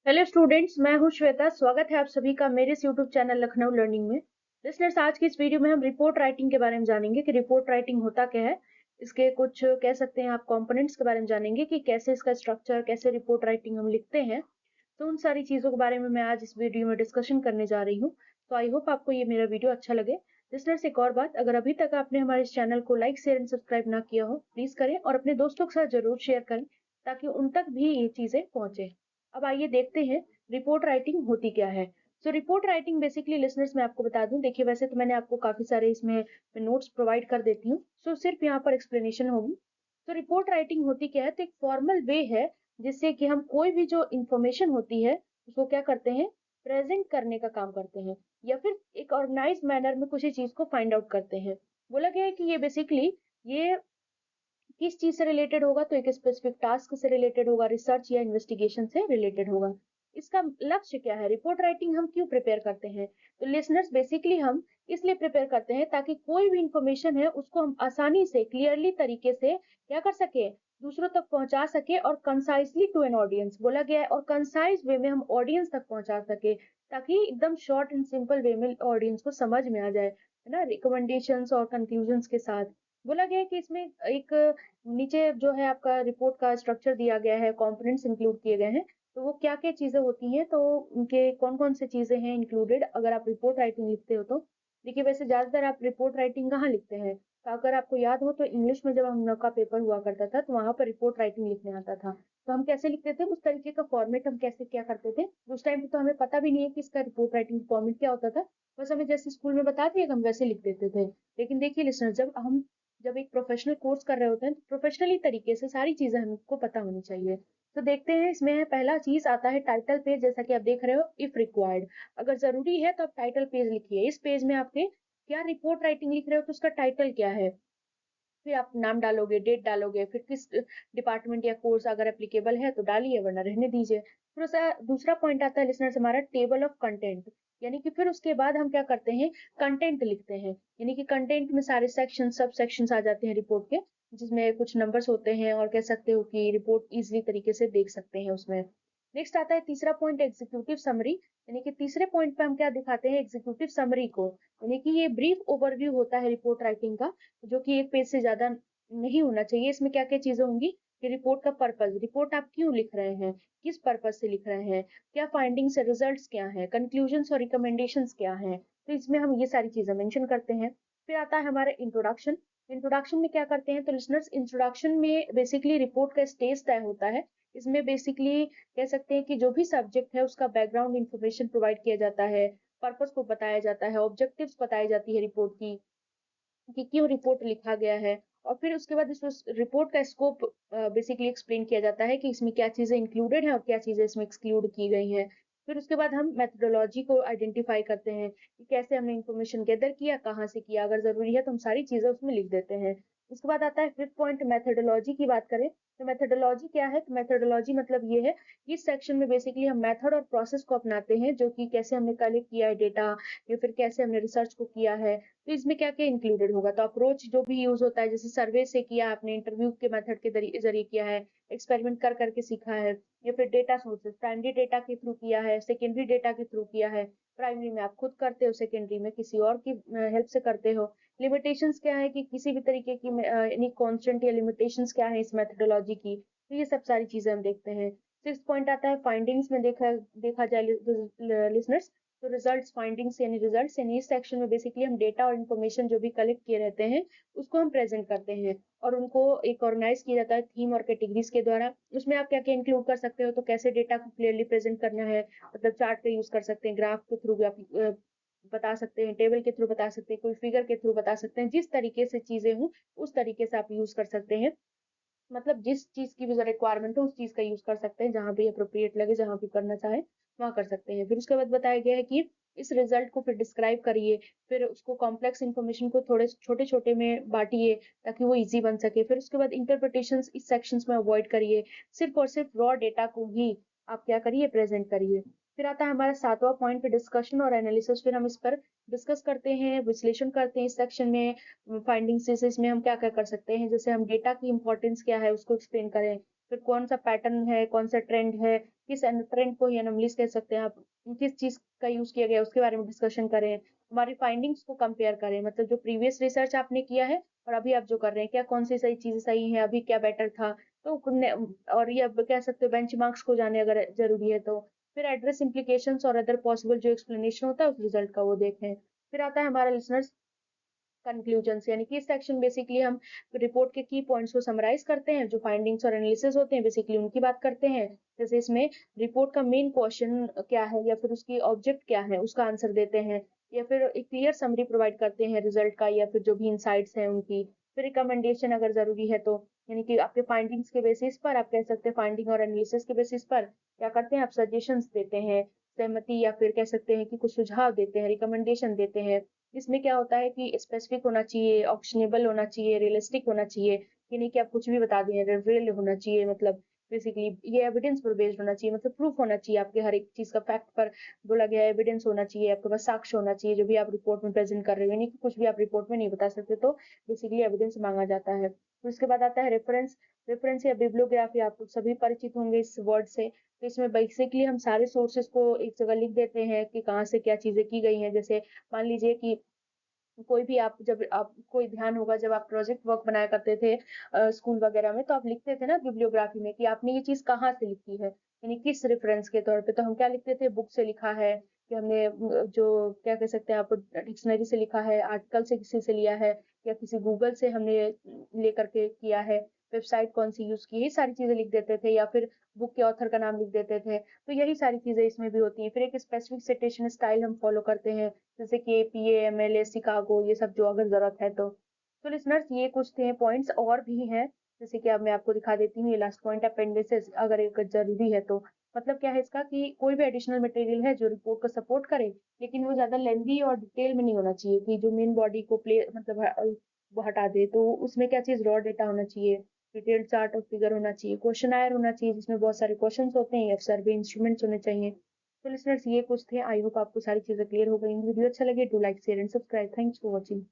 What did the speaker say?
Hello students, मैं हूं श्वेता। स्वागत है आप सभी का मेरे इस यूट्यूब चैनल लखनऊ लर्निंग में। लिसनर्स, आज की इस वीडियो में हम रिपोर्ट राइटिंग के बारे में जानेंगे कि रिपोर्ट राइटिंग होता क्या है। इसके कुछ कह सकते हैं आप कंपोनेंट्स के बारे में जानेंगे कि कैसे इसका स्ट्रक्चर, कैसे रिपोर्ट राइटिंग हम लिखते हैं। तो उन सारी चीज़ों के बारे में मैं आज इस वीडियो में डिस्कशन करने जा रही हूँ। तो आई होप आपको ये मेरा वीडियो अच्छा लगे। लिसनर्स, एक और बात, अगर अभी तक आपने हमारे इस चैनल को लाइक, शेयर एंड सब्सक्राइब ना किया हो, प्लीज करें और अपने दोस्तों के साथ जरूर शेयर करें ताकि उन तक भी ये चीजें पहुंचे। अब आइए देखते हैं रिपोर्ट राइटिंग होती क्या है। सो रिपोर्ट राइटिंग बेसिकली, लिसनर्स मैं आपको बता दूं, देखिए वैसे तो मैंने आपको काफी सारे इसमें नोट्स प्रोवाइड कर देती हूँ, सो सिर्फ यहाँ पर एक्सप्लेनेशन होगी। तो रिपोर्ट राइटिंग होती क्या है, तो एक फॉर्मल वे है जिससे कि हम कोई भी जो इंफॉर्मेशन होती है उसको क्या करते हैं, प्रेजेंट करने का काम करते हैं, या फिर एक ऑर्गेनाइज मैनर में किसी चीज को फाइंड आउट करते हैं। बोला गया है कि ये बेसिकली ये किस चीज से रिलेटेड होगा, तो एक स्पेसिफिक टास्क से रिलेटेड होगा, रिसर्च या इन्वेस्टिगेशन से रिलेटेड होगा। इसका लक्ष्य क्या है, रिपोर्ट राइटिंग हम क्यों प्रिपेयर करते हैं? तो लिसनर्स, बेसिकली हम इसलिए प्रिपेयर करते हैं ताकि कोई भी इंफॉर्मेशन है उसको हम आसानी से, क्लियरली तरीके से क्या कर सके, दूसरों तक पहुंचा सके, और कंसाइजली टू एन ऑडियंस बोला गया है, और कंसाइज वे में हम ऑडियंस तक पहुंचा सके, ताकि एकदम शॉर्ट एंड सिंपल वे में ऑडियंस को समझ में आ जाए, है ना, रिकमेंडेशंस और कंक्लूजन्स के साथ। बोला गया है कि इसमें एक नीचे जो है आपका रिपोर्ट का स्ट्रक्चर दिया गया है, कंपोनेंट्स इंक्लूड किए गए हैं। तो वो क्या क्या चीजें होती हैं, तो उनके कौन कौन से चीजें हैं इंक्लूडेड अगर आप रिपोर्ट राइटिंग लिखते हो तो। देखिए वैसे ज्यादातर आप रिपोर्ट राइटिंग कहाँ लिखते हैं, तो अगर आपको याद हो तो इंग्लिश में जब हम लोग का पेपर हुआ करता था तो वहां पर रिपोर्ट राइटिंग लिखने आता था। तो हम कैसे लिखते थे, उस तरीके का फॉर्मेट हम कैसे क्या करते थे, उस टाइम पे तो हमें पता भी नहीं है कि इसका रिपोर्ट राइटिंग फॉर्मेट क्या होता था। बस हमें जैसे स्कूल में बताते हैं हम वैसे लिख देते थे। लेकिन देखिए लिसनर, जब एक प्रोफेशनल कोर्स कर रहे होते हैं तो प्रोफेशनली तरीके से सारी चीजें हमको पता होनी चाहिए। तो देखते हैं, इसमें पहला चीज आता है टाइटल पेज, जैसा कि आप देख रहे हो, इफ रिक्वायर्ड। अगर जरूरी है तो आप टाइटल पेज लिखिए। इस पेज में आपके क्या रिपोर्ट राइटिंग लिख रहे हो तो उसका टाइटल क्या है, फिर आप नाम डालोगे, डेट डालोगे, फिर किस डिपार्टमेंट या कोर्स अगर एप्लीकेबल है तो डालिए, वरना रहने दीजिए। फिर उसका दूसरा पॉइंट आता है लिसनर्स हमारा टेबल ऑफ कंटेंट, यानी कि फिर उसके बाद हम क्या करते हैं, कंटेंट लिखते हैं। यानी कि कंटेंट में सारे सेक्शन, सब सेक्शंस आ जाते हैं रिपोर्ट के, जिसमें कुछ नंबर्स होते हैं, और कह सकते हो कि रिपोर्ट इजीली तरीके से देख सकते हैं उसमें। नेक्स्ट आता है तीसरा पॉइंट, एग्जीक्यूटिव समरी। यानी कि तीसरे पॉइंट पे हम क्या दिखाते हैं, एग्जीक्यूटिव समरी को। यानी कि ये ब्रीफ ओवरव्यू होता है रिपोर्ट राइटिंग का, जो कि एक पेज से ज्यादा नहीं होना चाहिए। इसमें क्या क्या चीजें होंगी कि रिपोर्ट का पर्पस, रिपोर्ट आप क्यों लिख रहे हैं, किस पर्पस से लिख रहे हैं, क्या फाइंडिंग्स है, रिजल्ट्स क्या हैं, कंक्लूजन्स और रिकमेंडेशंस क्या हैं। तो इसमें हम ये सारी चीजें मेंशन करते हैं। फिर आता है हमारा इंट्रोडक्शन। इंट्रोडक्शन में क्या करते हैं, तो लिसनर्स, इंट्रोडक्शन में बेसिकली रिपोर्ट का स्टेज तय होता है। इसमें बेसिकली कह सकते हैं कि जो भी सब्जेक्ट है उसका बैकग्राउंड इंफॉर्मेशन प्रोवाइड किया जाता है, पर्पस को बताया जाता है, ऑब्जेक्टिव्स बताई जाती है रिपोर्ट की, कि क्यों रिपोर्ट लिखा गया है। और फिर उसके बाद इस रिपोर्ट का स्कोप बेसिकली एक्सप्लेन किया जाता है कि इसमें क्या चीजें इंक्लूडेड हैं और क्या चीजें इसमें एक्सक्लूड की गई हैं। फिर उसके बाद हम मेथोडोलॉजी को आइडेंटिफाई करते हैं कि कैसे हमने इंफॉर्मेशन गैदर किया, कहाँ से किया, अगर जरूरी है तो हम सारी चीजें उसमें लिख देते हैं। उसके बाद आता है फिफ्थ पॉइंट, मेथोडोलॉजी की बात करें तो मेथोडोलॉजी क्या है, तो मेथोडोलॉजी मतलब ये है, इस सेक्शन में बेसिकली हम मेथड और प्रोसेस को अपनाते हैं, जो कि कैसे हमने कलेक्ट किया है डेटा, या फिर कैसे हमने रिसर्च को किया है। तो इसमें क्या क्या इंक्लूडेड होगा, तो अप्रोच जो भी यूज होता है, जैसे सर्वे से किया आपने, इंटरव्यू के मेथड के जरिए किया है, एक्सपेरिमेंट कर करके सीखा है, या फिर डेटा सोर्सेज, प्राइमरी डेटा के थ्रू किया है, सेकेंडरी डेटा के थ्रू किया है। प्राइमरी में आप खुद करते हो, सेकेंडरी में किसी और की हेल्प से करते हो। लिमिटेशंस क्या है कि किसी भी तरीके की एनी कॉन्स्टेंट या लिमिटेशंस क्या है इस मेथोडोलॉजी की। तो ये सब सारी चीजें हम देखते हैं। सिक्स पॉइंट आता है फाइंडिंग्स में, देखा देखा जाए लिसनर्स, तो रिजल्ट्स, फाइंडिंग्स यानी रिजल्ट्स, यानी इस सेक्शन में बेसिकली हम डेटा और इन्फॉर्मेशन जो भी कलेक्ट किए रहते हैं उसको हम प्रेजेंट करते हैं, और उनको एक ऑर्गेनाइज किया जाता है थीम और कैटेगरीज के द्वारा। उसमें आप क्या क्या इंक्लूड कर सकते हो, तो कैसे डेटा को क्लियरली प्रेजेंट करना है, मतलब चार्ट का यूज कर सकते हैं, ग्राफ के थ्रू आप बता सकते हैं, टेबल के थ्रू बता सकते हैं, कोई फिगर के थ्रू बता सकते हैं, जिस तरीके से चीजें हों उस तरीके से आप यूज कर सकते हैं। मतलब जिस चीज की भी रिक्वायरमेंट हो उस चीज का यूज कर सकते हैं, जहां भी अप्रोप्रिएट लगे, जहां भी करना चाहे वहां कर सकते हैं। फिर उसके बाद बताया गया है कि इस रिजल्ट को फिर डिस्क्राइब करिए, फिर उसको कॉम्प्लेक्स इन्फॉर्मेशन को थोड़े छोटे छोटे में बांटिए ताकि वो इजी बन सके। फिर उसके बाद इंटरप्रिटेशन इस सेक्शंस में अवॉइड करिए, सिर्फ और सिर्फ रॉ डेटा को ही आप क्या करिए, प्रेजेंट करिए। फिर आता है हमारा सातवां पॉइंट, डिस्कशन और एनालिसिस। फिर हम इस पर डिस्कस करते हैं, विश्लेषण करते हैं इस सेक्शन में। फाइंडिंग्स से इसमें हम क्या क्या कर सकते हैं, जैसे हम डेटा की इंपॉर्टेंस क्या है उसको एक्सप्लेन करें, फिर कौन सा पैटर्न है, कौन सा ट्रेंड है, किस ट्रेंड को ही एनोमलीज कह सकते हैं आप, किस चीज का यूज किया गया उसके बारे में डिस्कशन करें, हमारी फाइंडिंग्स को कंपेयर करें, मतलब जो प्रीवियस रिसर्च आपने किया है और अभी आप जो कर रहे हैं, क्या कौन सी सही चीजें सही है, अभी क्या बेटर था, तो और ये अब कह सकते हो बेंचमार्क्स को जाने अगर जरूरी है तो। फिर एड्रेस इम्प्लीकेशंस और अदर पॉसिबल जो एक्सप्लेनेशन होता है उस रिजल्ट का वो देखें। फिर आता है हमारा लिसनर्स कंक्लूजन्स, यानी कि इस सेक्शन बेसिकली हम रिपोर्ट के की पॉइंट्स को समराइज करते हैं, जो फाइंडिंग्स और एनालिसिस होते हैं बेसिकली उनकी बात करते हैं। जैसे इसमें रिपोर्ट का मेन क्वेश्चन क्या है या फिर उसकी ऑब्जेक्ट क्या है उसका आंसर देते हैं, या फिर एक क्लियर समरी प्रोवाइड करते हैं रिजल्ट का या फिर जो भी इंसाइट्स हैं उनकी। फिर रिकमेंडेशन अगर जरूरी है तो, यानी कि आपके फाइंडिंग्स के बेसिस पर आप कह सकते हैं, फाइंडिंग और एनालिसिस के बेसिस पर क्या करते हैं आप सजेशंस देते हैं, सहमति या फिर कह सकते हैं कि कुछ सुझाव देते हैं, रिकमेंडेशन देते हैं। इसमें क्या होता है कि स्पेसिफिक होना चाहिए, ऑप्शनेबल होना चाहिए, रियलिस्टिक होना चाहिए, ये नहीं कि आप कुछ भी बता दें, रियल होना चाहिए, मतलब बेसिकली ये एविडेंस पर बेस्ड होना चाहिए, मतलब प्रूफ होना चाहिए, आपके हर एक चीज का फैक्ट पर बोला गया एविडेंस होना चाहिए, आपके पास साक्ष्य होना चाहिए जो भी आप रिपोर्ट में प्रेजेंट कर रहे हो, यानी कि कुछ भी आप रिपोर्ट में नहीं बता सकते, तो बेसिकली एविडेंस मांगा जाता है। तो इसके बाद आता है रेफरेंस। रेफरेंस या बिब्लियोग्राफी, आप सभी परिचित होंगे इस वर्ड से। तो इसमें बेसिकली हम सारे सोर्सेज को एक जगह लिख देते हैं कि कहाँ से क्या चीजें की गई हैं। जैसे मान लीजिए कि कोई भी आप जब आप कोई ध्यान होगा जब आप प्रोजेक्ट वर्क बनाया करते थे स्कूल वगैरह में, तो आप लिखते थे ना बिब्लियोग्राफी में कि आपने ये चीज कहाँ से लिखी है, यानी किस रेफरेंस के तौर पे। तो हम क्या लिखते थे, बुक से लिखा है, कि हमने जो क्या कह सकते हैं आप डिक्शनरी से लिखा है, आर्टिकल से किसी से लिया है, या किसी गूगल से हमने लेकर के किया है, वेबसाइट कौन सी यूज की है, ये सारी चीजें लिख देते थे, या फिर बुक के ऑथर का नाम लिख देते थे। तो यही सारी चीजें इसमें भी होती हैं। फिर एक स्पेसिफिक सिटेशन स्टाइल हम फॉलो करते हैं, जैसे कि एपीए, एमएलए, शिकागो, ये सब जो अगर जरूरत है तो। तो लिसनर्स ये कुछ थे पॉइंट्स, और भी हैं, जैसे कि अब मैं आपको दिखा देती हूँ। ये लास्ट पॉइंट अपेंडिसेस अगर एक जरूरी है तो, मतलब क्या है इसका कि कोई भी एडिशनल मटेरियल है जो रिपोर्ट को सपोर्ट करे, लेकिन वो ज्यादा लेंदी और डिटेल में नहीं होना चाहिए कि जो मेन बॉडी को प्ले मतलब वो हटा दे। तो उसमें क्या चीज रॉ डेटा होना चाहिए, डिटेल्ड चार्ट और फिगर होना चाहिए, क्वेश्चनायर होना चाहिए जिसमें बहुत सारे क्वेश्चंस होते हैं, या सर्वे इंस्ट्रूमेंट्स होने चाहिए। तो लिसनर्स ये कुछ थे, आई होप आपको सारी चीजें क्लियर हो गई। वीडियो अच्छा लगे, do like share and subscribe. Thanks for watching.